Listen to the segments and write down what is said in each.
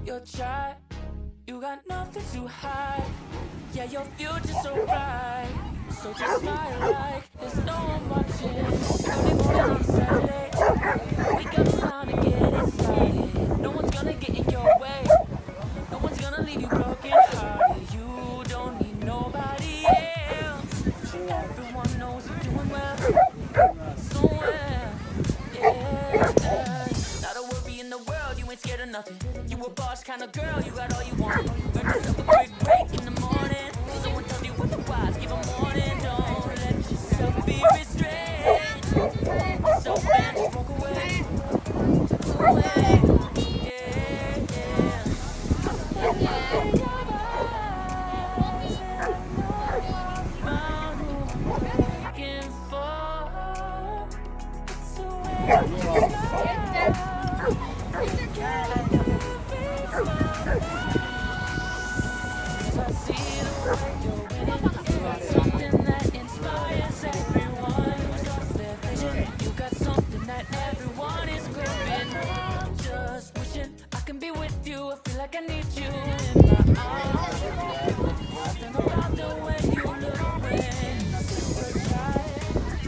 You're shy, you got nothing to hide. Yeah, your future's so bright. So just smile like there's no one watching. Early morning on Saturday, we got time to get it started. No one's gonna get in your way. No one's gonna leave you broken hearted. You don't need nobody else. Everyone knows you're doing well, so well. Yeah. Not a worry in the world, you ain't scared of nothing. You a boss kind of girl, you got all you want. Earn yourself a quick break in the morning. Someone tells you otherwise, give 'em warning. Don't let yourself be restrained. So man, just walk away. Away. Yeah, yeah. Found who I'm looking for. It's the way you I see the way you're winning. You got something that inspires everyone who's lost their vision. You got something that everyone is craving. I'm just wishing I can be with you. I feel like I need you in my arms. Something about the way you look when you're shy.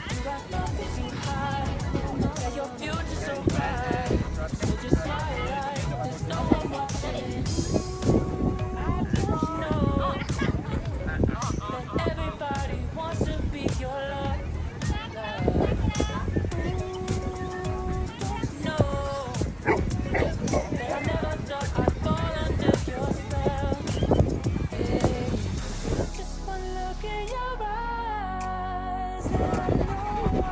You got nothing to hide. Yeah, your future's so bright. So just smile like there's no one watching. Everybody wants to be your love. Don't know that I never thought I'd fall under your spell. Hey, just one look in your eyes, and I know I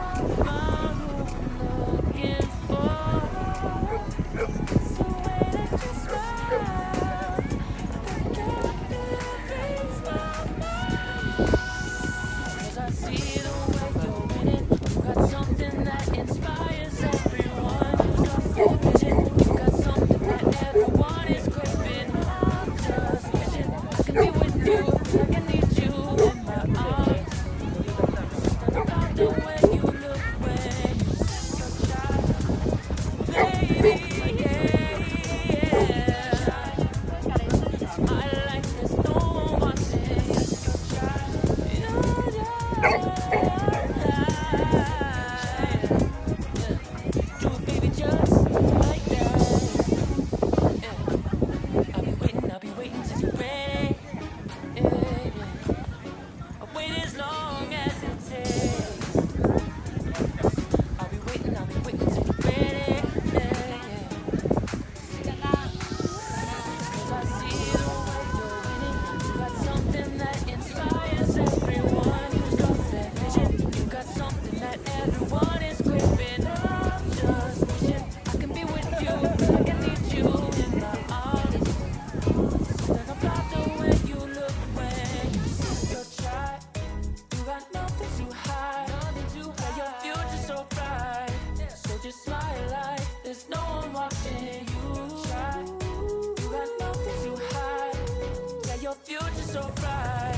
found who I'm looking for. It's the way that you smile that captivates my mind. I see the way you're winning. You got something that inspires everyone who's lost their vision. You got something that everyone is craving. I'm just wishing I can be with you. Like I need you in my arms. Something about the way you look when you're shy, baby. Yeah. Smile like there's no one watching. You're shy. Do it, baby, just like that. Yeah. I'll be waiting till you're ready. Yeah. I'll wait as long as it takes. I'll be waiting till you're ready. Yeah. 'Cause I see the way you're winning. You got something that inspires everyone who's lost their vision. You got something that everyone is craving. I'm just wishing I can be with you. Like I need you in my arms. Something about the way you look when you're shy. You got nothing to hide. Yeah, your future's so bright. So just smile like there's no one watching. You shy. You got nothing to hide. Yeah, your future's so bright.